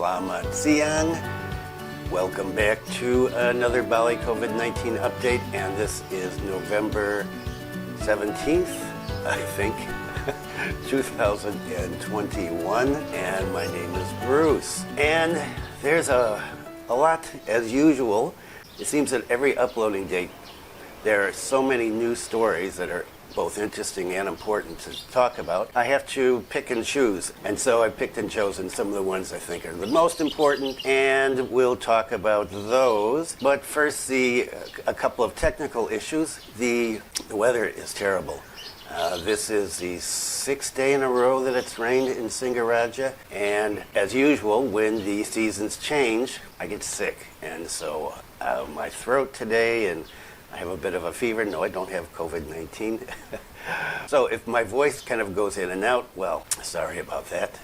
Selamat siang. Welcome back to another Bali COVID-19 update, and this is November 17th, I think, 2021, and my name is Bruce. And there's a lot, as usual. It seems that every uploading date, there are so many news stories that are both interesting and important to talk about. I have to pick and choose, and so I picked and chosen some of the ones I think are the most important, and we'll talk about those. But first, a couple of technical issues. The weather is terrible. This is the 6th day in a row that it's rained in Singaraja, and as usual, when the seasons change, I get sick, and so my throat today, and I have a bit of a fever. No, I don't have COVID-19. So if my voice kind of goes in and out, well, sorry about that.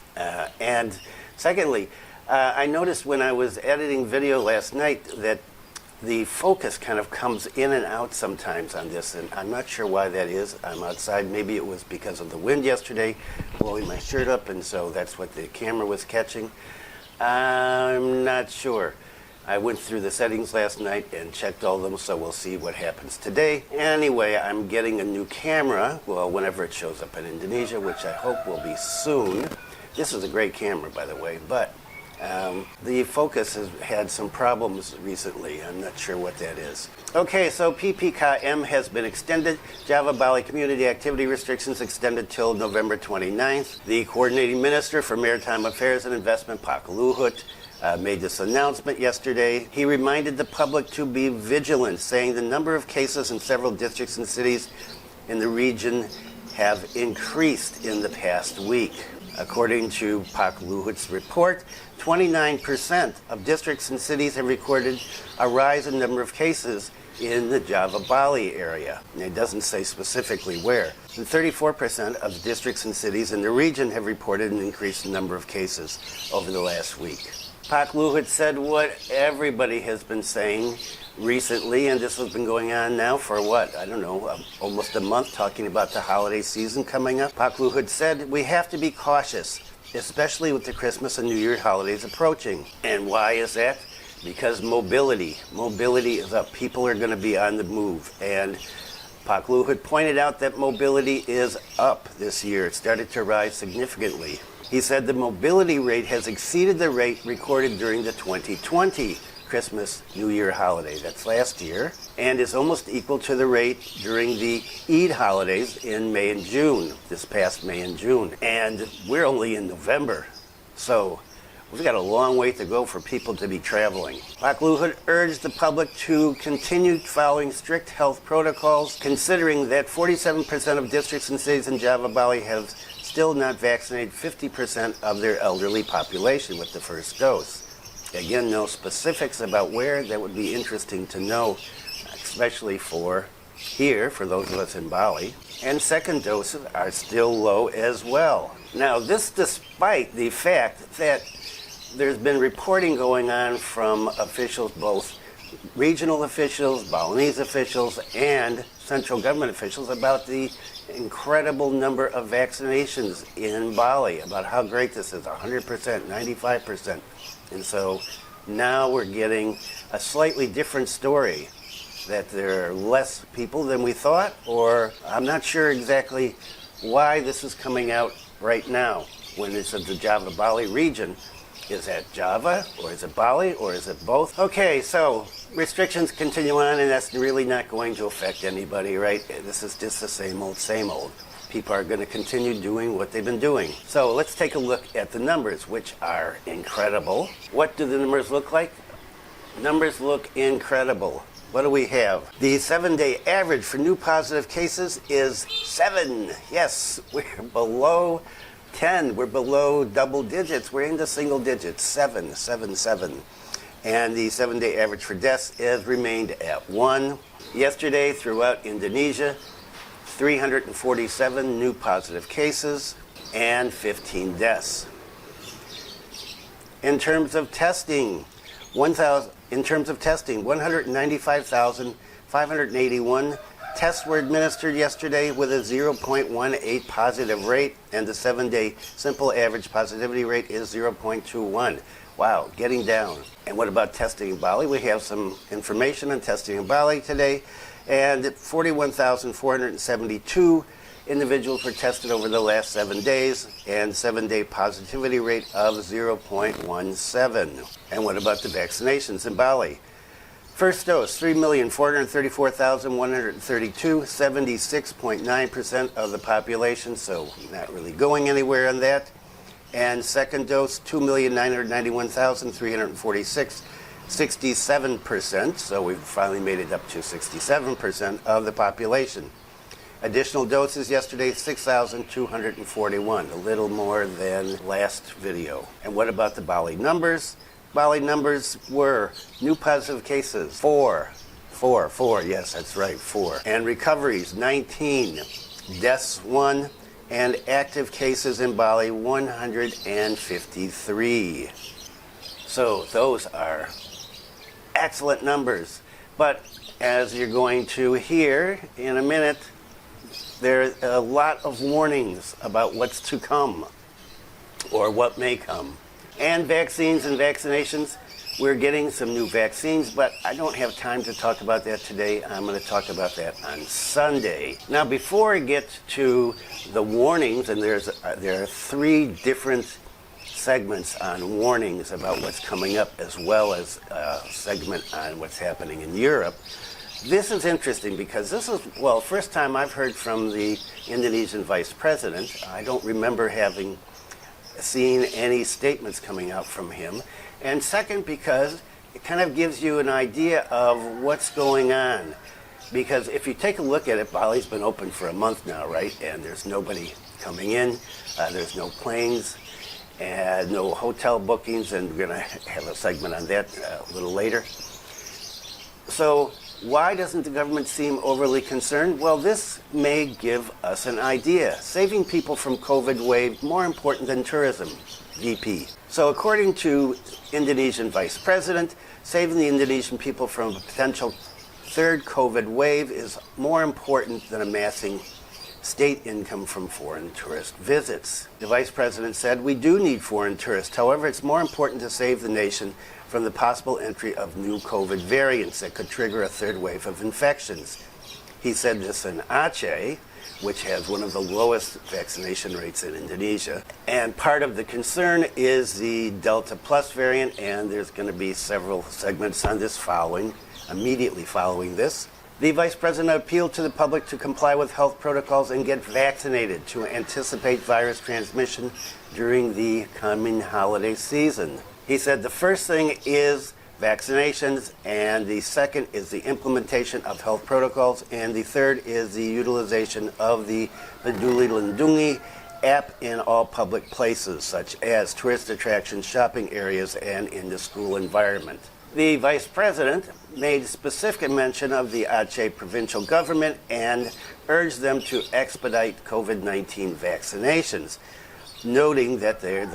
And secondly, I noticed when I was editing video last night that the focus kind of comes in and out sometimes on this, and I'm not sure why that is. I'm outside. Maybe it was because of the wind yesterday blowing my shirt up, and so that's what the camera was catching. I'm not sure. I went through the settings last night and checked all of them, so we'll see what happens today. Anyway, I'm getting a new camera, well, whenever it shows up in Indonesia, which I hope will be soon. This is a great camera, by the way, but the focus has had some problems recently. I'm not sure what that is. Okay, so PPKM has been extended. Java Bali community activity restrictions extended till November 29th. The coordinating minister for maritime affairs and investment, Pak Luhut, made this announcement yesterday. He reminded the public to be vigilant, saying the number of cases in several districts and cities in the region have increased in the past week. According to Pak Luhut's report, 29% of districts and cities have recorded a rise in number of cases in the Java Bali area. And it doesn't say specifically where. And 34% of districts and cities in the region have reported an increased number of cases over the last week. Pak Luhut said what everybody has been saying recently, and this has been going on now for what? I don't know, almost a month, talking about the holiday season coming up. Pak Luhut said we have to be cautious, especially with the Christmas and New Year holidays approaching. And why is that? Because mobility is up. People are going to be on the move. And Pak Luhut pointed out that mobility is up this year. It started to rise significantly. He said the mobility rate has exceeded the rate recorded during the 2020 Christmas New Year holiday, that's last year, and is almost equal to the rate during the Eid holidays in May and June, this past May and June. And we're only in November, so we've got a long way to go for people to be traveling. Pak Luhut urged the public to continue following strict health protocols, considering that 47% of districts and cities in Java Bali have still not vaccinated 50% of their elderly population with the first dose. Again, no specifics about where. That would be interesting to know, especially for here, for those of us in Bali. And second doses are still low as well. Now, this despite the fact that there's been reporting going on from officials, both regional officials, Balinese officials, and central government officials about the incredible number of vaccinations in Bali, about how great this is, 100%, 95%. And so now we're getting a slightly different story, that there are less people than we thought, or I'm not sure exactly why this is coming out right now when it's in the Java Bali region. Is that Java, or is it Bali, or is it both? Okay, so restrictions continue on, and that's really not going to affect anybody, right? This is just the same old, same old. People are going to continue doing what they've been doing. So let's take a look at the numbers, which are incredible. What do the numbers look like? Numbers look incredible. What do we have? The 7-day average for new positive cases is 7. Yes, we're below 10. We're below double digits. We're into single digits, 7. And the 7-day average for deaths has remained at 1. Yesterday, throughout Indonesia, 347 new positive cases and 15 deaths. In terms of testing, 195,581 tests were administered yesterday with a 0.18 positive rate, and the 7-day simple average positivity rate is 0.21. Wow, getting down. And what about testing in Bali? We have some information on testing in Bali today. And 41,472 individuals were tested over the last 7 days, and 7-day positivity rate of 0.17. And what about the vaccinations in Bali? First dose, 3,434,132, 76.9% of the population, so not really going anywhere on that. And second dose, 2,991,346, 67%, so we've finally made it up to 67% of the population. Additional doses yesterday, 6,241, a little more than last video. And what about the Bali numbers? Bali numbers were new positive cases, 4, yes, that's right, 4. And recoveries, 19. Deaths, 1. And active cases in Bali, 153. So those are excellent numbers. But as you're going to hear in a minute, there are a lot of warnings about what's to come or what may come. And vaccines and vaccinations, we're getting some new vaccines, but I don't have time to talk about that today. I'm going to talk about that on Sunday. Now, before I get to the warnings, and there are 3 different segments on warnings about what's coming up, as well as a segment on what's happening in Europe. This is interesting because this is, well, first time I've heard from the Indonesian vice president. I don't remember having seen any statements coming out from him. And second, because it kind of gives you an idea of what's going on. Because if you take a look at it, Bali's been open for a month now, right? And there's nobody coming in. There's no planes and no hotel bookings. And we're going to have a segment on that a little later. So why doesn't the government seem overly concerned? Well, this may give us an idea. Saving people from COVID wave, more important than tourism, VP. So according to Indonesian Vice President, saving the Indonesian people from a potential third COVID wave is more important than amassing state income from foreign tourist visits. The Vice President said, we do need foreign tourists. However, it's more important to save the nation from the possible entry of new COVID variants that could trigger a third wave of infections. He said this in Aceh, which has one of the lowest vaccination rates in Indonesia. And part of the concern is the Delta Plus variant, and there's going to be several segments on this immediately following this. The Vice President appealed to the public to comply with health protocols and get vaccinated to anticipate virus transmission during the coming holiday season. He said the first thing is vaccinations, and the second is the implementation of health protocols, and the third is the utilization of the Peduli Lindungi app in all public places, such as tourist attractions, shopping areas, and in the school environment. The Vice President made specific mention of the Aceh provincial government and urged them to expedite COVID-19 vaccinations, noting that they're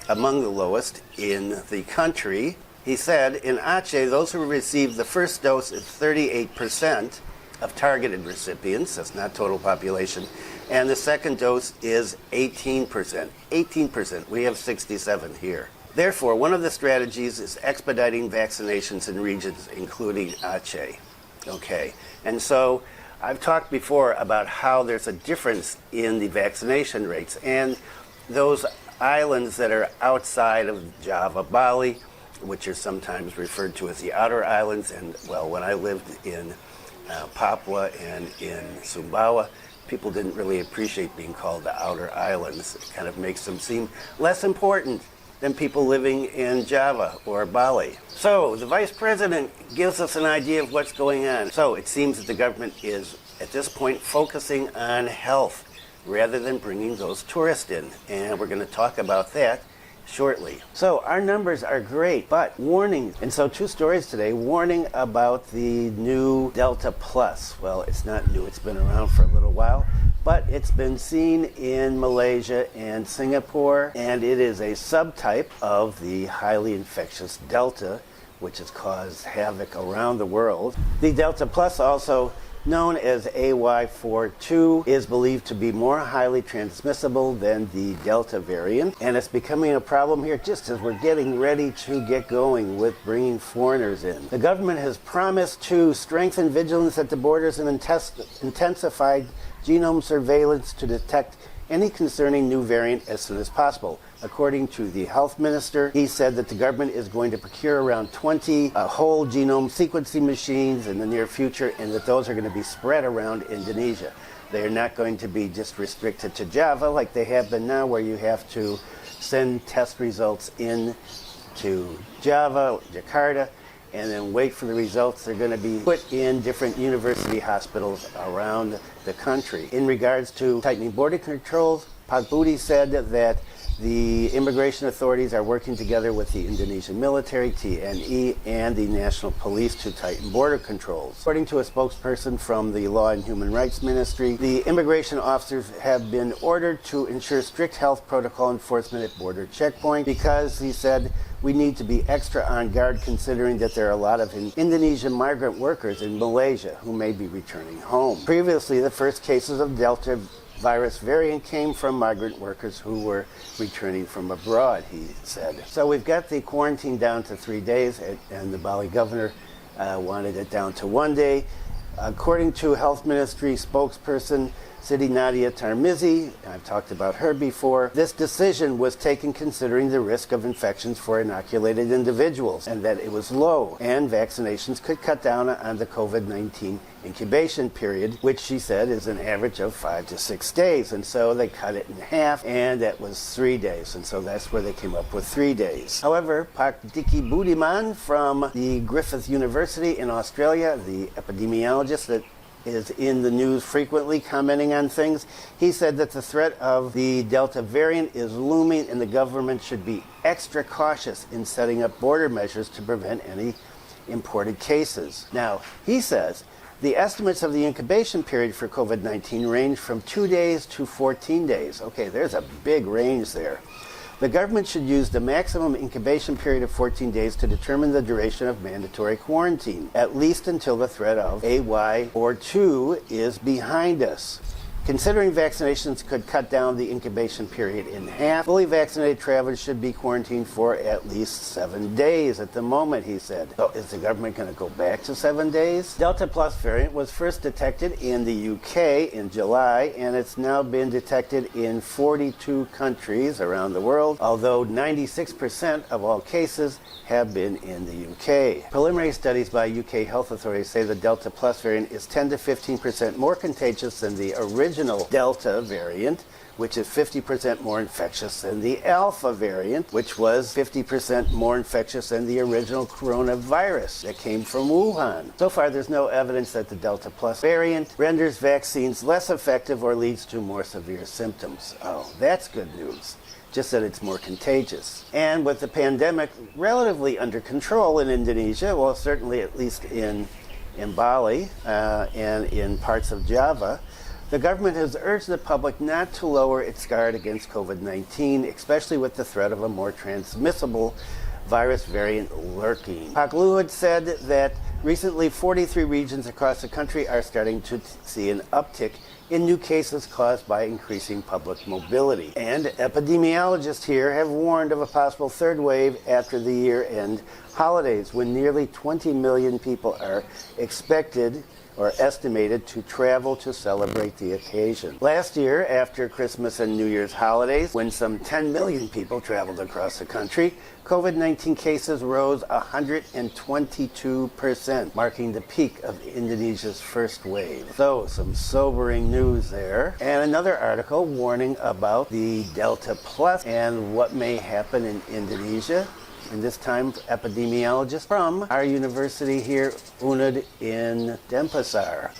among the lowest in the country. He said, in Aceh, those who received the first dose is 38% of targeted recipients, that's not total population, and the second dose is 18%. 18%, we have 67 here. Therefore, one of the strategies is expediting vaccinations in regions including Aceh. Okay, and so I've talked before about how there's a difference in the vaccination rates, and those islands that are outside of Java, Bali, which are sometimes referred to as the outer islands, and well, when I lived in Papua and in Sumbawa, people didn't really appreciate being called the outer islands. It kind of makes them seem less important than people living in Java or Bali. So the Vice President gives us an idea of what's going on. So it seems that the government is, at this point, focusing on health rather than bringing those tourists in. And we're going to talk about that shortly. So our numbers are great, but warning. And so 2 stories today, warning about the new Delta Plus. Well, it's not new, it's been around for a little while, but it's been seen in Malaysia and Singapore, and it is a subtype of the highly infectious Delta, which has caused havoc around the world. The Delta Plus also known as AY42, is believed to be more highly transmissible than the Delta variant, and it's becoming a problem here just as we're getting ready to get going with bringing foreigners in. The government has promised to strengthen vigilance at the borders and intensify genome surveillance to detect any concerning new variant as soon as possible. According to the health minister, he said that the government is going to procure around 20 whole genome sequencing machines in the near future, and that those are going to be spread around Indonesia. They are not going to be just restricted to Java like they have been now, where you have to send test results in to Java, Jakarta, and then wait for the results. They're going to be put in different university hospitals around the country. In regards to tightening border controls, Pak Budi said that the immigration authorities are working together with the Indonesian military, TNI, and the National Police to tighten border controls. According to a spokesperson from the Law and Human Rights Ministry, the immigration officers have been ordered to ensure strict health protocol enforcement at border checkpoints because, he said, we need to be extra on guard considering that there are a lot of Indonesian migrant workers in Malaysia who may be returning home. Previously, the first cases of Delta virus variant came from migrant workers who were returning from abroad, he said. So we've got the quarantine down to 3 days, and the Bali governor wanted it down to 1 day. According to Health Ministry spokesperson Siti Nadia Tarmizi, I've talked about her before, this decision was taken considering the risk of infections for inoculated individuals and that it was low, and vaccinations could cut down on the COVID-19 incubation period, which she said is an average of 5 to 6 days. And so they cut it in half, and that was 3 days. And so that's where they came up with 3 days. However, Pak Diki Budiman from the Griffith University in Australia, the epidemiologist that is in the news frequently commenting on things, he said that the threat of the Delta variant is looming and the government should be extra cautious in setting up border measures to prevent any imported cases. Now, he says the estimates of the incubation period for COVID-19 range from 2 days to 14 days. Okay, there's a big range there. The government should use the maximum incubation period of 14 days to determine the duration of mandatory quarantine, at least until the threat of AY42 is behind us. Considering vaccinations could cut down the incubation period in half, fully vaccinated travelers should be quarantined for at least 7 days at the moment, he said. So is the government going to go back to 7 days? Delta Plus variant was first detected in the UK in July, and it's now been detected in 42 countries around the world, although 96% of all cases have been in the UK. Preliminary studies by UK health authorities say the Delta Plus variant is 10 to 15% more contagious than the original Delta variant, which is 50% more infectious than the Alpha variant, which was 50% more infectious than the original coronavirus that came from Wuhan. So far, there's no evidence that the Delta Plus variant renders vaccines less effective or leads to more severe symptoms. Oh, that's good news. Just that it's more contagious. And with the pandemic relatively under control in Indonesia, well, certainly at least in Bali and in parts of Java, the government has urged the public not to lower its guard against COVID-19, especially with the threat of a more transmissible virus variant lurking. Pak Luhut said that recently 43 regions across the country are starting to see an uptick in new cases caused by increasing public mobility. And epidemiologists here have warned of a possible third wave after the year-end holidays, when nearly 20 million people are expected or estimated to travel to celebrate the occasion. Last year, after Christmas and New Year's holidays, when some 10 million people traveled across the country, COVID-19 cases rose 122%, marking the peak of Indonesia's first wave. So, some sobering news there. And another article warning about the Delta Plus and what may happen in Indonesia. And this time, epidemiologist from our university here, Unud in Denpasar.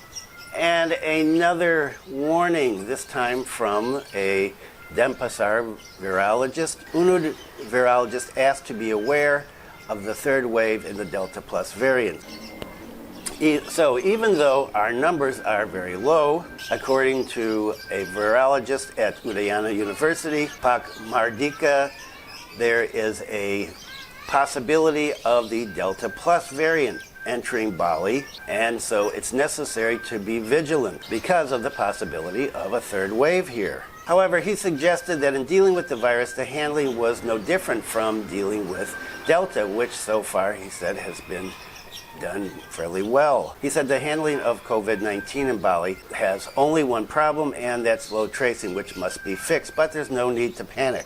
And another warning, this time from a Denpasar virologist. Unud virologist asked to be aware of the third wave in the Delta Plus variant. So even though our numbers are very low, according to a virologist at Udayana University, Pak Mardika, there is a possibility of the Delta Plus variant. entering Bali, and so it's necessary to be vigilant because of the possibility of a third wave here. However, he suggested that in dealing with the virus, the handling was no different from dealing with Delta, which so far, he said, has been done fairly well. He said the handling of COVID-19 in Bali has only one problem, and that's low tracing, which must be fixed, but there's no need to panic.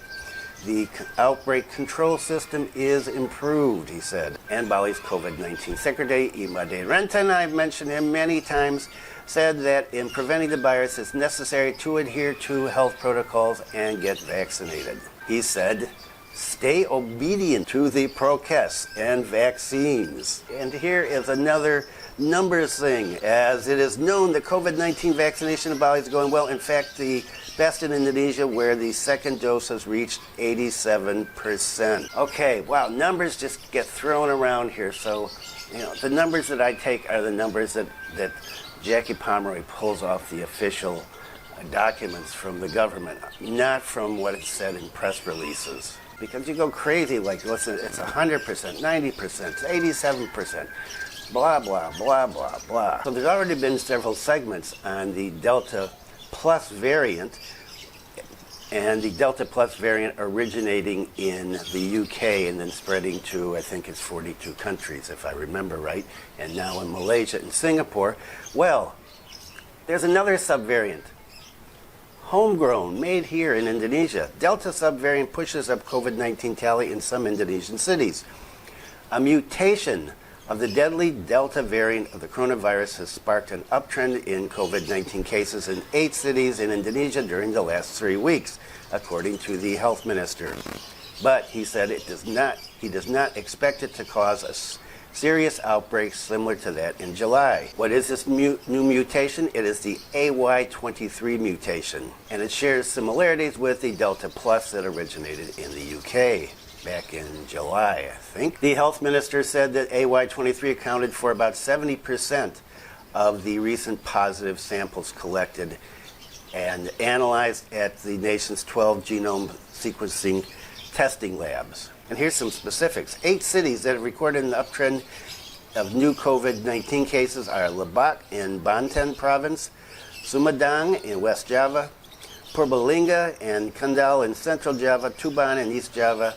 The outbreak control system is improved, he said. And Bali's COVID-19 Secretary, Imade Rentan, I've mentioned him many times, said that in preventing the virus, it's necessary to adhere to health protocols and get vaccinated. He said, stay obedient to the protest and vaccines. And here is another numbers thing. As it is known, the COVID-19 vaccination in Bali is going well. In fact, the best in Indonesia, where the second dose has reached 87%. Okay, wow, numbers just get thrown around here. So, the numbers that I take are the numbers that Jackie Pomeroy pulls off the official documents from the government, not from what is said in press releases. Because you go crazy, like, listen, it's 100%, 90%, 87%, blah, blah, blah, blah, blah. So there's already been several segments on the Delta Plus variant, and the Delta Plus variant originating in the UK and then spreading to, I think it's 42 countries, if I remember right, and now in Malaysia and Singapore. Well, there's another subvariant. Homegrown, made here in Indonesia. Delta subvariant pushes up COVID-19 tally in some Indonesian cities. A mutation of the deadly Delta variant of the coronavirus has sparked an uptrend in COVID-19 cases in 8 cities in Indonesia during the last 3 weeks, according to the health minister. But he said he does not expect it to cause a serious outbreaks similar to that in July. What is this new mutation? It is the AY23 mutation, and it shares similarities with the Delta Plus that originated in the UK back in July, I think. The health minister said that AY23 accounted for about 70% of the recent positive samples collected and analyzed at the nation's 12 genome sequencing testing labs. And here's some specifics. 8 cities that have recorded an uptrend of new COVID-19 cases are Lebak in Banten province, Sumedang in West Java, Purbalingga and Kendal in Central Java, Tuban in East Java,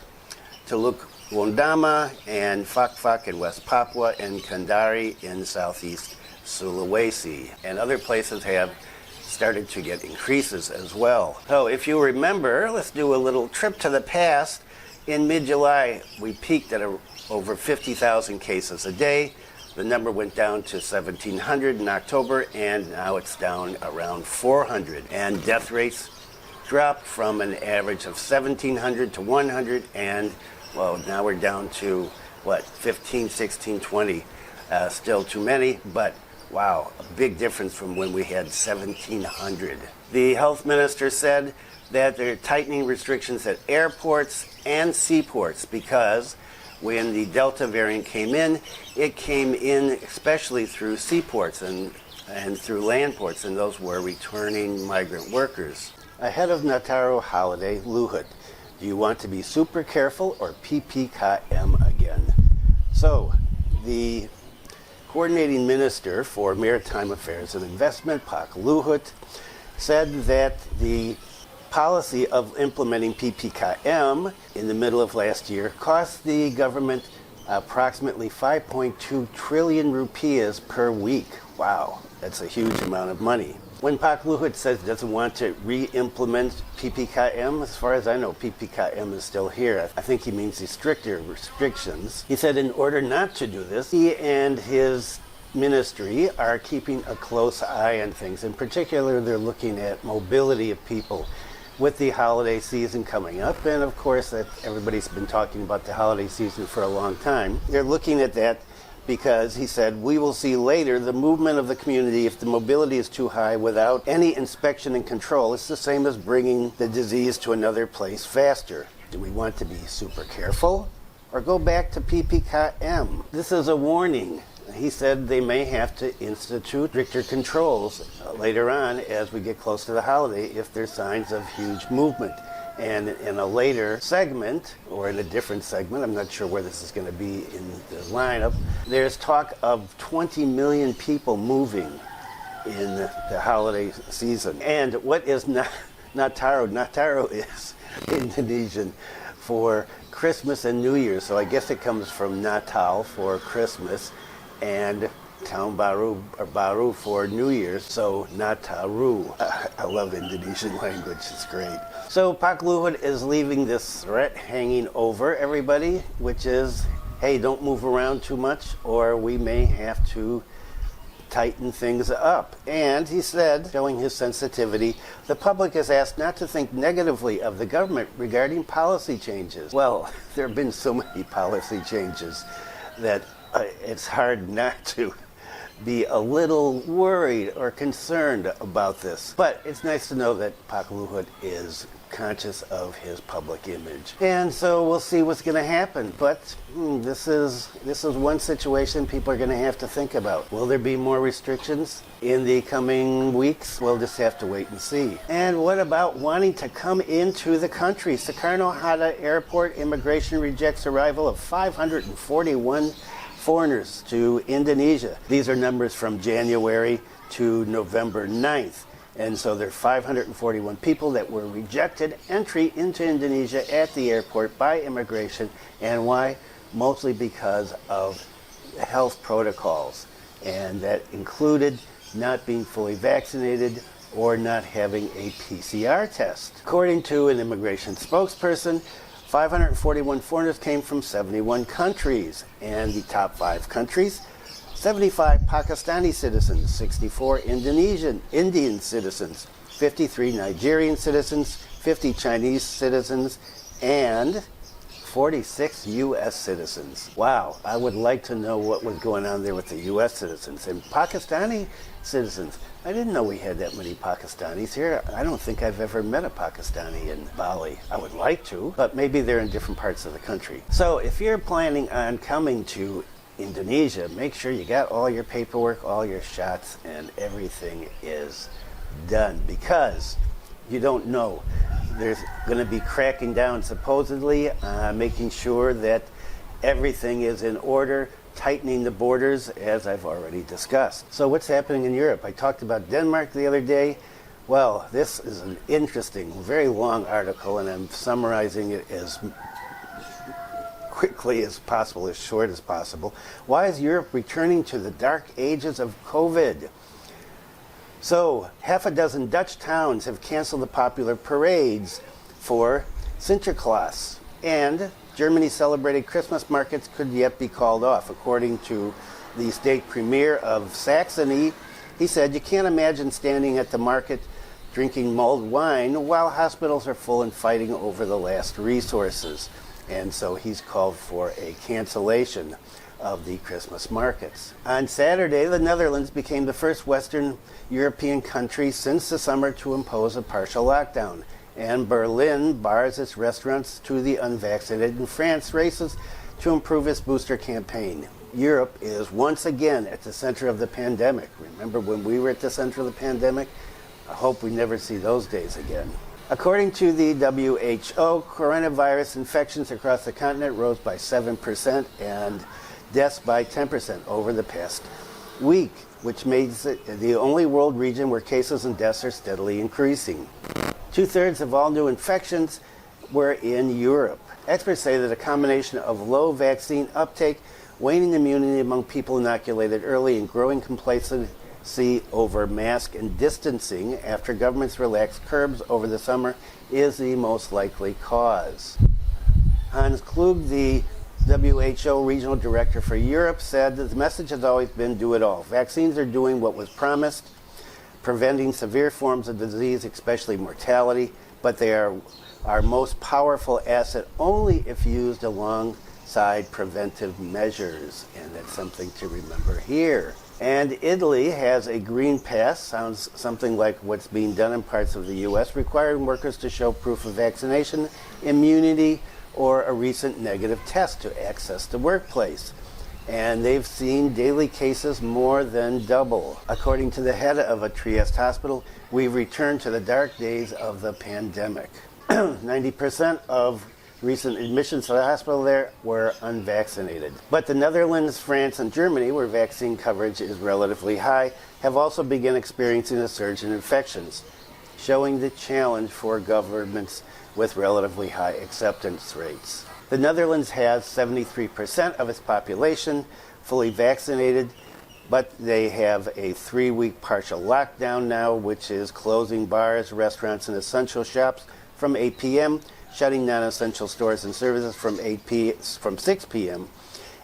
Teluk Wondama and Fakfak in West Papua, and Kendari in Southeast Sulawesi. And other places have started to get increases as well. So if you remember, let's do a little trip to the past. In mid-July, we peaked at over 50,000 cases a day. The number went down to 1,700 in October, and now it's down around 400. And death rates dropped from an average of 1,700 to 100, and, well, now we're down to, 15, 16, 20. Still too many, but wow, a big difference from when we had 1,700. The health minister said that they're tightening restrictions at airports and seaports because when the Delta variant came in, it came in especially through seaports and through land ports, and those were returning migrant workers. Ahead of Nataru Holiday, Luhut, do you want to be super careful or PPKM again? So, the coordinating minister for Maritime Affairs and Investment, Pak Luhut, said that the policy of implementing PPKM in the middle of last year cost the government approximately 5.2 trillion rupiahs per week. Wow, that's a huge amount of money. When Pak Luhut says he doesn't want to re-implement PPKM, as far as I know, PPKM is still here. I think he means the stricter restrictions. He said in order not to do this, he and his ministry are keeping a close eye on things. In particular, they're looking at mobility of people with the holiday season coming up. And of course, that everybody's been talking about the holiday season for a long time. They're looking at that because he said, we will see later the movement of the community if the mobility is too high without any inspection and control. It's the same as bringing the disease to another place faster. Do we want to be super careful or go back to PPKM? This is a warning. He said they may have to institute stricter controls later on as we get close to the holiday if there's signs of huge movement. And in a later segment, or in a different segment, I'm not sure where this is going to be in the lineup, There's talk of 20 million people moving in the holiday season. And what is Nataru? Nataru is Indonesian for Christmas and New Year. So I guess it comes from Natal for Christmas and Tahun Baru or Baru for New Year's. So Nataru. I love Indonesian language. It's great. So Pak Luhut is leaving this threat hanging over everybody, which is, hey, don't move around too much or we may have to tighten things up. And he said, showing his sensitivity, the public is asked not to think negatively of the government regarding policy changes. Well, there have been so many policy changes that it's hard not to be a little worried or concerned about this. But it's nice to know that Pak Luhut is conscious of his public image. And so we'll see what's going to happen. But this is one situation people are going to have to think about. Will there be more restrictions in the coming weeks? We'll just have to wait and see. And what about wanting to come into the country? Soekarno-Hatta Airport immigration rejects arrival of 541 foreigners to Indonesia. These are numbers from January to November 9th. And so there are 541 people that were rejected entry into Indonesia at the airport by immigration. And why? Mostly because of health protocols. And that included not being fully vaccinated or not having a PCR test. According to an immigration spokesperson, 541 foreigners came from 71 countries, and the top 5 countries, 75 Pakistani citizens, 64 Indian citizens, 53 Nigerian citizens, 50 Chinese citizens, and 46 U.S. citizens. Wow, I would like to know what was going on there with the U.S. citizens. And Pakistani citizens, I didn't know we had that many Pakistanis here. I don't think I've ever met a Pakistani in Bali. I would like to, but maybe they're in different parts of the country. So if you're planning on coming to Indonesia, make sure you got all your paperwork, all your shots, and everything is done, because you don't know. There's going to be cracking down supposedly, making sure that everything is in order, tightening the borders, as I've already discussed. So what's happening in Europe? I talked about Denmark the other day. Well, this is an interesting, very long article, and I'm summarizing it as quickly as possible, as short as possible. Why is Europe returning to the dark ages of COVID? So, half a dozen Dutch towns have canceled the popular parades for Sinterklaas, and Germany's celebrated Christmas markets could yet be called off. According to the state premier of Saxony, he said, you can't imagine standing at the market drinking mulled wine while hospitals are full and fighting over the last resources. And so he's called for a cancellation of the Christmas markets. On Saturday, the Netherlands became the first Western European country since the summer to impose a partial lockdown. And Berlin bars its restaurants to the unvaccinated, and France races to improve its booster campaign. Europe is once again at the center of the pandemic. Remember when we were at the center of the pandemic? I hope we never see those days again. According to the WHO, coronavirus infections across the continent rose by 7% and deaths by 10% over the past week, which makes it the only world region where cases and deaths are steadily increasing. 2/3 of all new infections were in Europe. Experts say that a combination of low vaccine uptake, waning immunity among people inoculated early, and growing complacency over mask and distancing after governments relaxed curbs over the summer is the most likely cause. Hans Klug, the WHO Regional Director for Europe, said that the message has always been do it all. Vaccines are doing what was promised, preventing severe forms of disease, especially mortality, but they are our most powerful asset only if used alongside preventive measures. And that's something to remember here. And Italy has a green pass, sounds something like what's being done in parts of the U.S., requiring workers to show proof of vaccination, immunity, or a recent negative test to access the workplace. And they've seen daily cases more than double. According to the head of a Trieste hospital, we've returned to the dark days of the pandemic. 90% of recent admissions to the hospital there were unvaccinated. But the Netherlands, France, and Germany, where vaccine coverage is relatively high, have also begun experiencing a surge in infections, showing the challenge for governments with relatively high acceptance rates. The Netherlands has 73% of its population fully vaccinated, but they have a 3-week partial lockdown now, which is closing bars, restaurants, and essential shops from 8 p.m., shutting non-essential stores and services from 6 p.m.,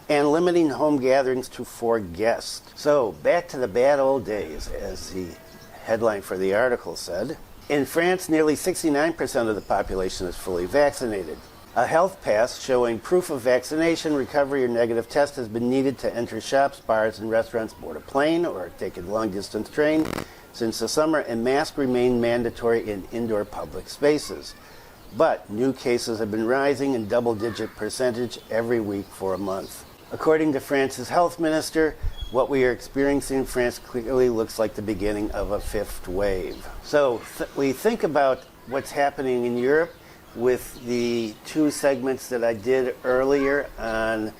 and limiting home gatherings to 4 guests. So, back to the bad old days, as the headline for the article said. In France, nearly 69% of the population is fully vaccinated. A health pass showing proof of vaccination, recovery, or negative test has been needed to enter shops, bars, and restaurants, board a plane, or take a long-distance train since the summer, and masks remain mandatory in indoor public spaces. But new cases have been rising in double-digit percentage every week for a month. According to France's health minister, what we are experiencing in France clearly looks like the beginning of a 5th wave. So we think about what's happening in Europe with the 2 segments that I did earlier on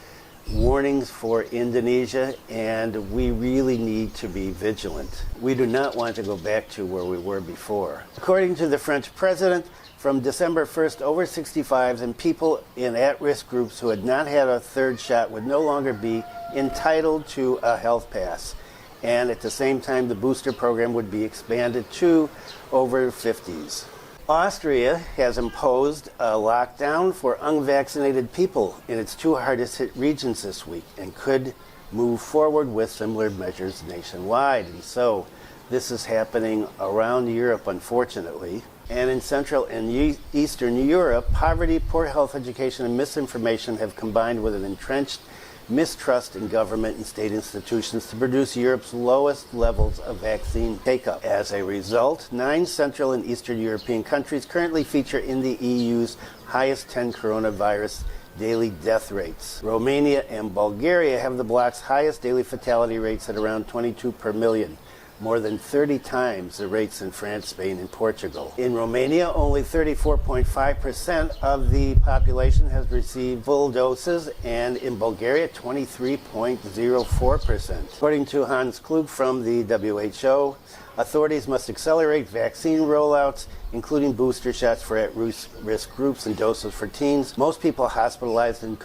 warnings for Indonesia, and we really need to be vigilant. We do not want to go back to where we were before. According to the French president, from December 1st, over 65s and people in at-risk groups who had not had a 3rd shot would no longer be entitled to a health pass. And at the same time, the booster program would be expanded to over 50s. Austria has imposed a lockdown for unvaccinated people in its 2 hardest hit regions this week and could move forward with similar measures nationwide. And so this is happening around Europe, unfortunately. And in Central and Eastern Europe, poverty, poor health, education, and misinformation have combined with an entrenched mistrust in government and state institutions to produce Europe's lowest levels of vaccine take-up. As a result, 9 Central and Eastern European countries currently feature in the EU's highest 10 coronavirus daily death rates. Romania and Bulgaria have the bloc's highest daily fatality rates at around 22 per million, more than 30 times the rates in France, Spain, and Portugal. In Romania, only 34.5% of the population has received full doses, and in Bulgaria, 23.04%. According to Hans Klug from the WHO, authorities must accelerate vaccine rollouts, including booster shots for at-risk groups and doses for teens. Most people hospitalized and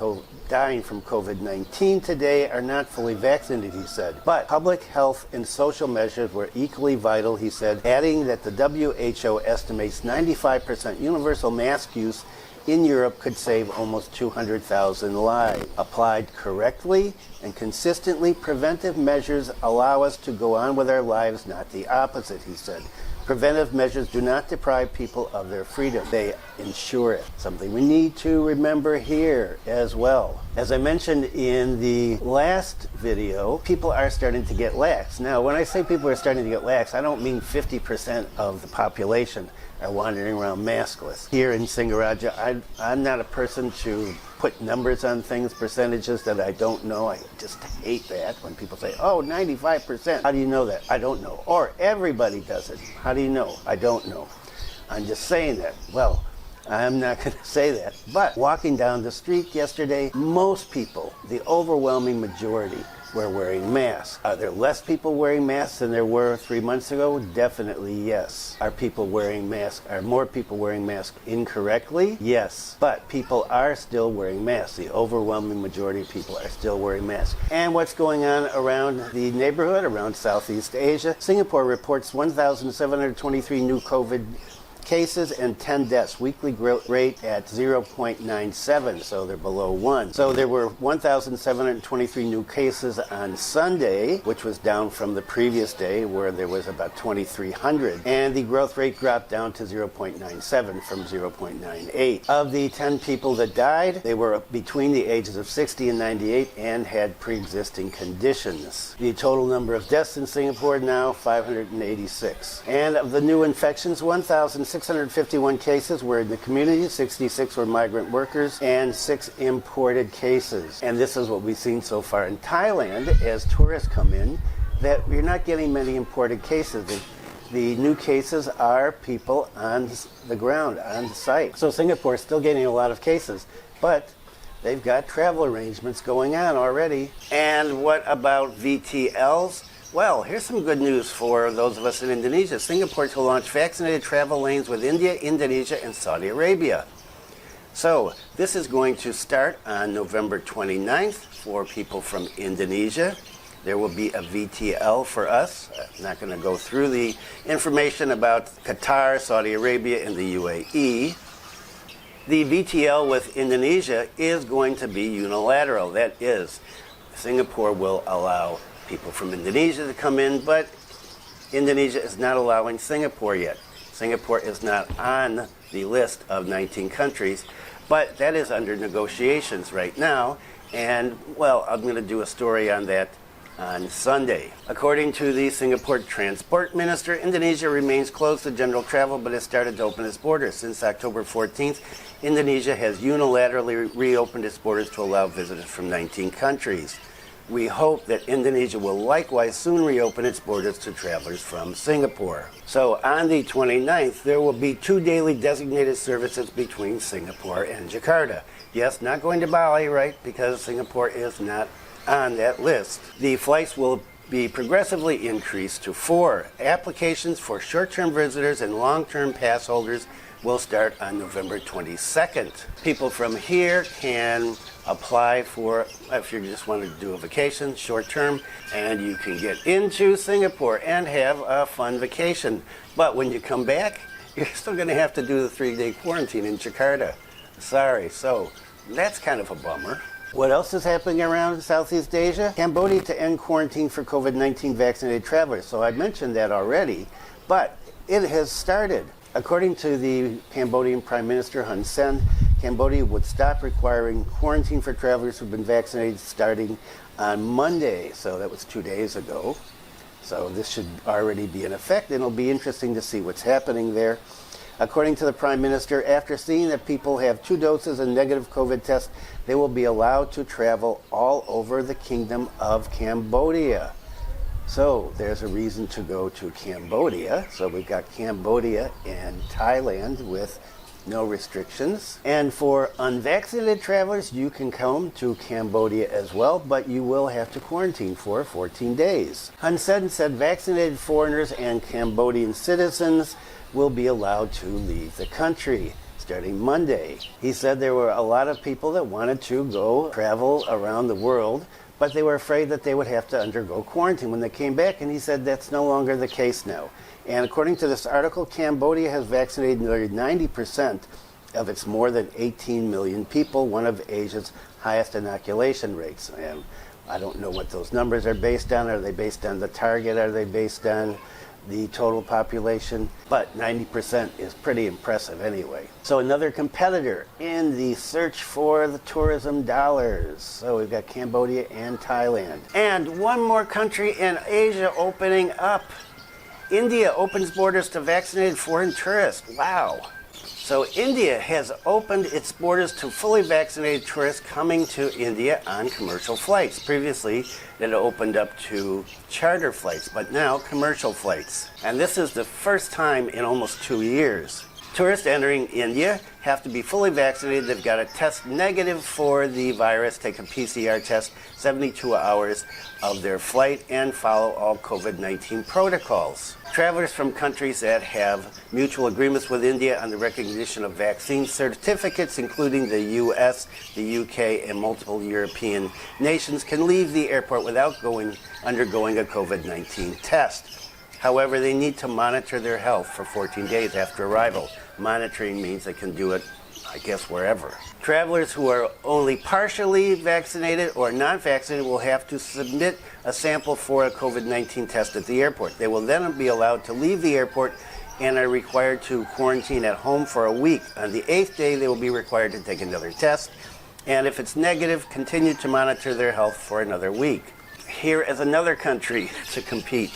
dying from COVID-19 today are not fully vaccinated, he said. But public health and social measures were equally vital, he said, adding that the WHO estimates 95% universal mask use in Europe could save almost 200,000 lives. Applied correctly and consistently, preventive measures allow us to go on with our lives, not the opposite, he said. Preventive measures do not deprive people of their freedom. They ensure it. Something we need to remember here as well. As I mentioned in the last video, people are starting to get lax. Now, when I say people are starting to get lax, I don't mean 50% of the population are wandering around maskless. Here in Singaraja, I'm not a person to put numbers on things, percentages that I don't know. I just hate that when people say, oh, 95%. How do you know that? I don't know. Or everybody does it. How do you know? I don't know. I'm just saying that. Well, I'm not going to say that. But walking down the street yesterday, most people, the overwhelming majority, were wearing masks. Are there less people wearing masks than there were 3 months ago? Definitely yes. Are people wearing masks? Are more people wearing masks incorrectly? Yes. But people are still wearing masks. The overwhelming majority of people are still wearing masks. And what's going on around the neighborhood, around Southeast Asia? Singapore reports 1,723 new COVID cases and 10 deaths. Weekly growth rate at 0.97, so they're below 1. So there were 1,723 new cases on Sunday, which was down from the previous day where there was about 2,300. And the growth rate dropped down to 0.97 from 0.98. Of the 10 people that died, they were between the ages of 60 and 98 and had pre-existing conditions. The total number of deaths in Singapore now 586. And of the new infections, 1,651 cases were in the community, 66 were migrant workers, and 6 imported cases. And this is what we've seen so far in Thailand as tourists come in, that we're not getting many imported cases. the new cases are people on the ground, on site. So Singapore is still getting a lot of cases, but they've got travel arrangements going on already. And what about VTLs? Well, here's some good news for those of us in Indonesia. Singapore to launch vaccinated travel lanes with India, Indonesia, and Saudi Arabia. So this is going to start on November 29th for people from Indonesia. There will be a VTL for us. I'm not going to go through the information about Qatar, Saudi Arabia, and the UAE. The VTL with Indonesia is going to be unilateral. That is, Singapore will allow people from Indonesia to come in, but Indonesia is not allowing Singapore yet. Singapore is not on the list of 19 countries, but that is under negotiations right now. And, well, I'm going to do a story on that on Sunday. According to the Singapore Transport Minister, Indonesia remains closed to general travel but has started to open its borders. Since October 14th, Indonesia has unilaterally reopened its borders to allow visitors from 19 countries. We hope that Indonesia will likewise soon reopen its borders to travelers from Singapore. So on the 29th, there will be 2 daily designated services between Singapore and Jakarta. Yes, not going to Bali, right? Because Singapore is not on that list. The flights will be progressively increased to 4. Applications for short-term visitors and long-term pass holders will start on November 22nd. People from here can apply for, if you just want to do a vacation, short-term, and you can get into Singapore and have a fun vacation. But when you come back, you're still going to have to do the 3-day quarantine in Jakarta. Sorry, so that's kind of a bummer. What else is happening around Southeast Asia? Cambodia to end quarantine for COVID-19 vaccinated travelers. So I mentioned that already, but it has started. According to the Cambodian Prime Minister Hun Sen, Cambodia would stop requiring quarantine for travelers who've been vaccinated starting on Monday. So that was 2 days ago. So this should already be in effect, and it'll be interesting to see what's happening there. According to the Prime Minister, after seeing that people have 2 doses and negative COVID tests, they will be allowed to travel all over the Kingdom of Cambodia. So there's a reason to go to Cambodia. So we've got Cambodia and Thailand with no restrictions. And for unvaccinated travelers, you can come to Cambodia as well, but you will have to quarantine for 14 days. Hun Sen said vaccinated foreigners and Cambodian citizens will be allowed to leave the country starting Monday. He said there were a lot of people that wanted to go travel around the world, but they were afraid that they would have to undergo quarantine when they came back, and he said that's no longer the case now. And according to this article, Cambodia has vaccinated nearly 90% of its more than 18 million people, one of Asia's highest inoculation rates. And I don't know what those numbers are based on. Are they based on the target? Are they based on the total population? But 90% is pretty impressive anyway. So another competitor in the search for the tourism dollars. So we've got Cambodia and Thailand. And one more country in Asia opening up. India opens borders to vaccinated foreign tourists. Wow. So India has opened its borders to fully vaccinated tourists coming to India on commercial flights. Previously, it opened up to charter flights, but now commercial flights. And this is the first time in almost 2 years. Tourists entering India have to be fully vaccinated. They've got to test negative for the virus, take a PCR test 72 hours of their flight, and follow all COVID-19 protocols. Travelers from countries that have mutual agreements with India on the recognition of vaccine certificates, including the US, the UK, and multiple European nations, can leave the airport without undergoing a COVID-19 test. However, they need to monitor their health for 14 days after arrival. Monitoring means they can do it, I guess, wherever. Travelers who are only partially vaccinated or not vaccinated will have to submit a sample for a COVID-19 test at the airport. They will then be allowed to leave the airport and are required to quarantine at home for a week. On the 8th day, they will be required to take another test. And if it's negative, continue to monitor their health for another week. Here is another country to compete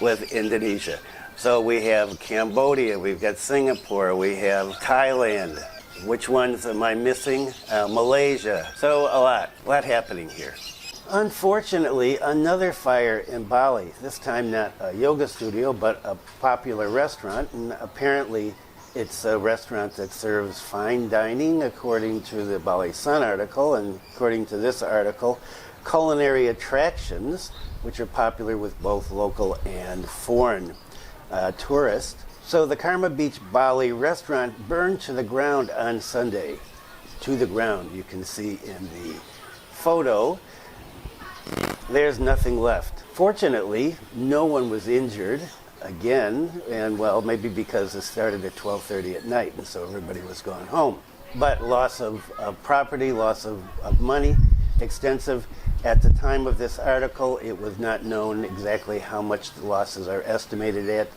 with Indonesia. So we have Cambodia, we've got Singapore, we have Thailand. Which ones am I missing? Malaysia. So a lot happening here. Unfortunately, another fire in Bali, this time not a yoga studio, but a popular restaurant, and apparently it's a restaurant that serves fine dining, according to the Bali Sun article, and according to this article, culinary attractions, which are popular with both local and foreign tourists. So the Karma Beach Bali restaurant burned to the ground on Sunday. To the ground, you can see in the photo. There's nothing left. Fortunately, no one was injured again, and well, maybe because it started at 12:30 at night, and so everybody was going home. But loss of property, loss of money, extensive. At the time of this article, it was not known exactly how much the losses are estimated at,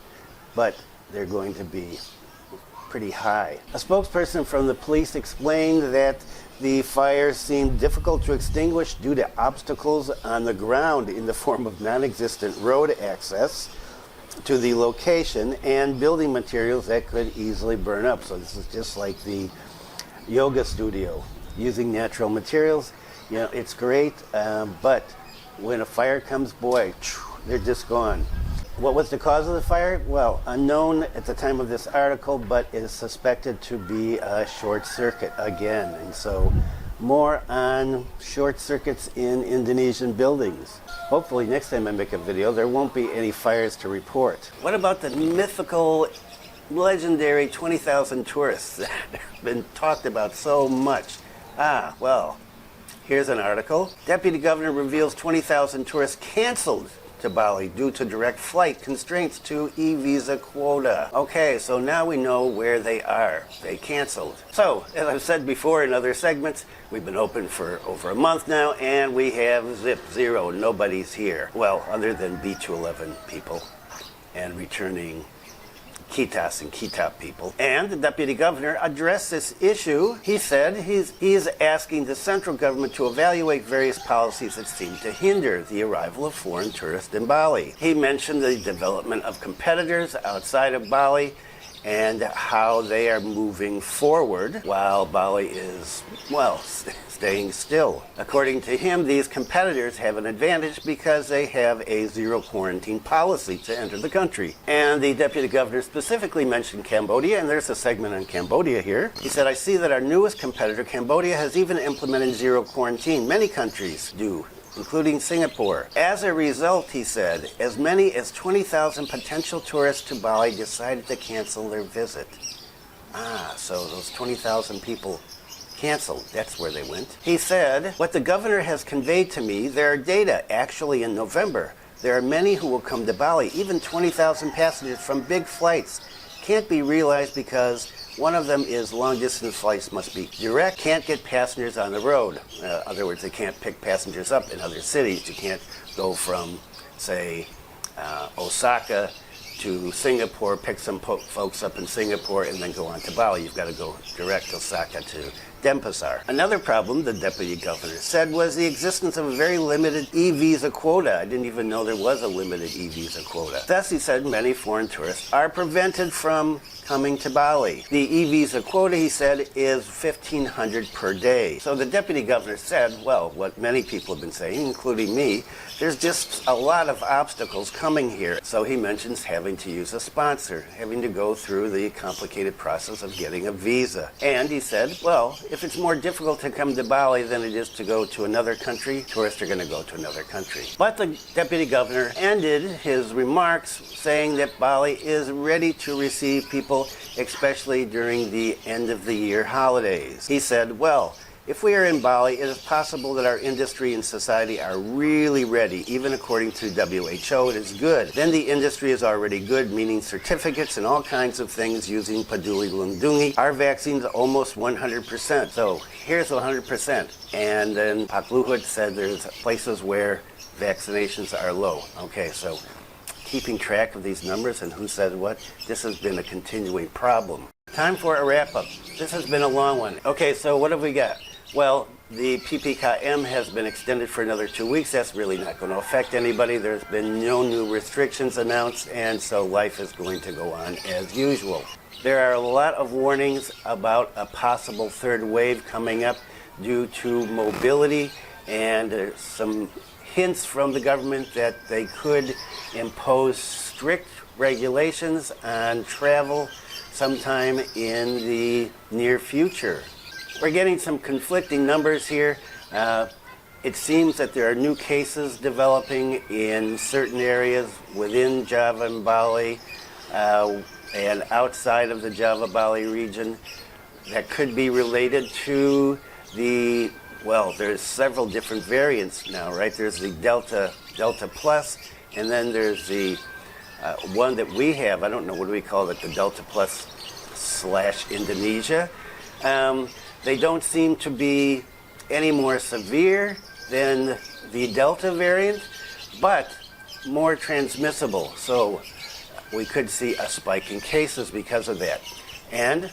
but they're going to be pretty high. A spokesperson from the police explained that the fire seemed difficult to extinguish due to obstacles on the ground in the form of non-existent road access to the location and building materials that could easily burn up. So this is just like the yoga studio, using natural materials. You know, it's great, but when a fire comes, boy, they're just gone. What was the cause of the fire? Well, unknown at the time of this article, but it is suspected to be a short circuit again. And so more on short circuits in Indonesian buildings. Hopefully next time I make a video, there won't be any fires to report. What about the mythical, legendary 20,000 tourists that have been talked about so much? Well, here's an article. Deputy Governor reveals 20,000 tourists canceled to Bali due to direct flight constraints to e-visa quota. Okay, so now we know where they are. They canceled. So, as I've said before in other segments, we've been open for over a month now, and we have zero. Nobody's here. Well, other than B211 people and returning Kitas and Kita people. And the deputy governor addressed this issue. He said he's asking the central government to evaluate various policies that seem to hinder the arrival of foreign tourists in Bali. He mentioned the development of competitors outside of Bali and how they are moving forward while Bali is, well, staying still. According to him, these competitors have an advantage because they have a zero quarantine policy to enter the country. And the deputy governor specifically mentioned Cambodia, and there's a segment on Cambodia here. He said, I see that our newest competitor, Cambodia, has even implemented zero quarantine. Many countries do, including Singapore. As a result, he said, as many as 20,000 potential tourists to Bali decided to cancel their visit. So those 20,000 people canceled. That's where they went. He said, what the governor has conveyed to me, there are data. Actually, in November, there are many who will come to Bali. Even 20,000 passengers from big flights can't be realized because one of them is long-distance flights must be direct, can't get passengers on the road. In other words, they can't pick passengers up in other cities. You can't go from, say, Osaka to Singapore, pick some folks up in Singapore, and then go on to Bali. You've got to go direct Osaka to Denpasar. Another problem, the deputy governor said, was the existence of a very limited e-visa quota. I didn't even know there was a limited e-visa quota. Thus, he said, many foreign tourists are prevented from coming to Bali. The e-visa quota, he said, is 1,500 per day. So the deputy governor said, well, what many people have been saying, including me, there's just a lot of obstacles coming here. So he mentions having to use a sponsor, having to go through the complicated process of getting a visa. And he said, well, if it's more difficult to come to Bali than it is to go to another country, tourists are going to go to another country. But the deputy governor ended his remarks saying that Bali is ready to receive people, especially during the end of the year holidays. He said, well, if we are in Bali, it is possible that our industry and society are really ready. Even according to WHO, it is good. Then the industry is already good, meaning certificates and all kinds of things using Peduli Lindungi. Our vaccine's almost 100%. So here's 100%. And then Pak Luhut said there's places where vaccinations are low. Okay, so keeping track of these numbers and who said what, this has been a continuing problem. Time for a wrap-up. This has been a long one. Okay, so what have we got? Well, the PPKM has been extended for another 2 weeks. That's really not going to affect anybody. There's been no new restrictions announced, and so life is going to go on as usual. There are a lot of warnings about a possible third wave coming up due to mobility and there's some hints from the government that they could impose strict regulations on travel sometime in the near future. We're getting some conflicting numbers here. It seems that there are new cases developing in certain areas within Java and Bali and outside of the Java-Bali region that could be related to the, well, there's several different variants now, right? There's the Delta Plus, and then there's the one that we have, I don't know, what do we call it, the Delta Plus / Indonesia. They don't seem to be any more severe than the Delta variant, but more transmissible. So we could see a spike in cases because of that. And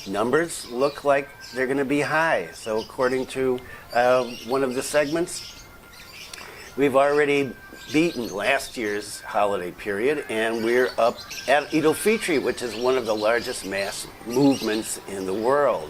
numbers look like they're going to be high. So according to one of the segments, we've already beaten last year's holiday period, and we're up at Eid al-Fitr, which is one of the largest mass movements in the world.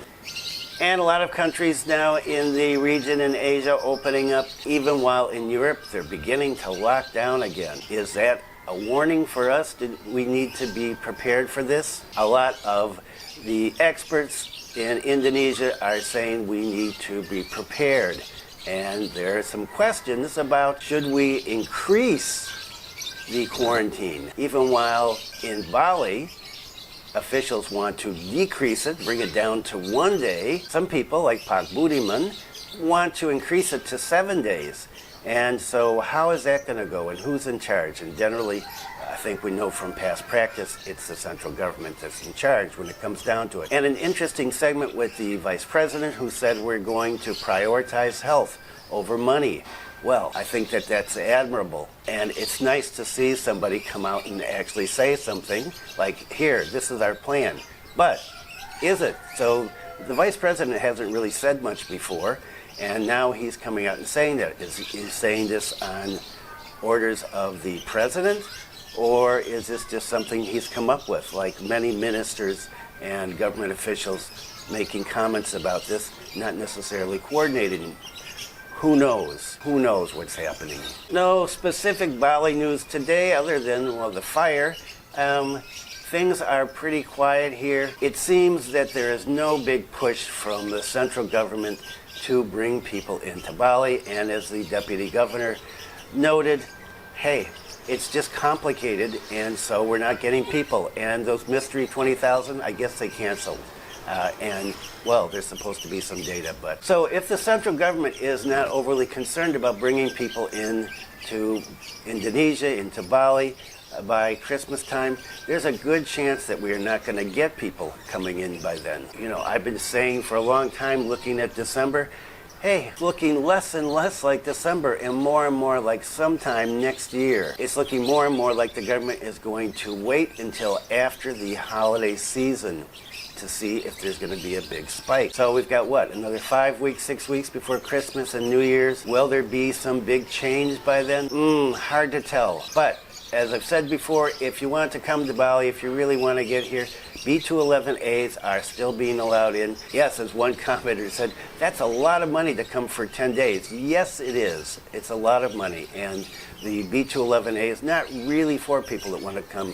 And a lot of countries now in the region in Asia opening up, even while in Europe they're beginning to lock down again. Is that a warning for us? Did we need to be prepared for this? A lot of the experts in Indonesia are saying we need to be prepared. And there are some questions about should we increase the quarantine, even while in Bali, officials want to decrease it, bring it down to 1 day. Some people, like Pak Budiman, want to increase it to 7 days. And so how is that going to go, and who's in charge? And generally, I think we know from past practice, it's the central government that's in charge when it comes down to it. And an interesting segment with the vice president who said we're going to prioritize health over money. Well, I think that that's admirable, and it's nice to see somebody come out and actually say something like, here, this is our plan. But is it? So the vice president hasn't really said much before, and now he's coming out and saying that. Is he saying this on orders of the president, or is this just something he's come up with, like many ministers and government officials making comments about this, not necessarily coordinating? Who knows? Who knows what's happening? No specific Bali news today other than, well, the fire. Things are pretty quiet here. It seems that there is no big push from the central government to bring people into Bali. And as the deputy governor noted, hey, it's just complicated, and so we're not getting people. And those mystery 20,000, I guess they canceled. And, well, there's supposed to be some data. But so if the central government is not overly concerned about bringing people in to Indonesia, into Bali, by Christmas time, there's a good chance that we are not going to get people coming in by then. You know, I've been saying for a long time, looking at December, hey, it's looking less and less like December and more like sometime next year. It's looking more and more like the government is going to wait until after the holiday season to see if there's going to be a big spike. So we've got, what, another 5 weeks, 6 weeks before Christmas and New Year's? Will there be some big change by then? Hard to tell. But as I've said before, if you want to come to Bali, if you really want to get here, B211As are still being allowed in. Yes, as one commenter said, that's a lot of money to come for 10 days. Yes, it is. It's a lot of money. And the B211A is not really for people that want to come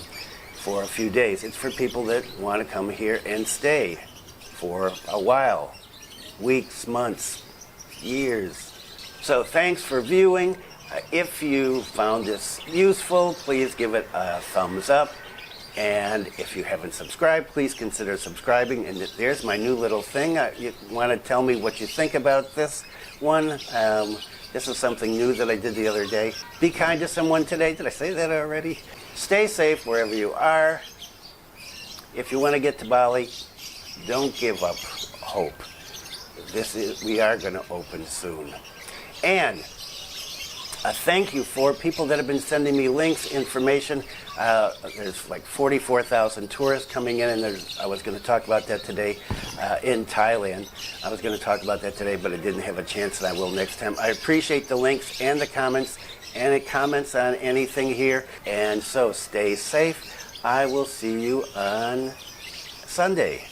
for a few days. It's for people that want to come here and stay for a while, weeks, months, years. So thanks for viewing. If you found this useful, please give it a thumbs up. And if you haven't subscribed, please consider subscribing. And there's my new little thing. You want to tell me what you think about this one? This is something new that I did the other day. Be kind to someone today. Did I say that already? Stay safe wherever you are. If you want to get to Bali, don't give up hope. We are going to open soon. And a thank you for people that have been sending me links, information. There's like 44,000 tourists coming in, and I was going to talk about that today in Thailand. I was going to talk about that today, but I didn't have a chance, and I will next time. I appreciate the links and the comments, and it comments on anything here. And so stay safe. I will see you on Sunday.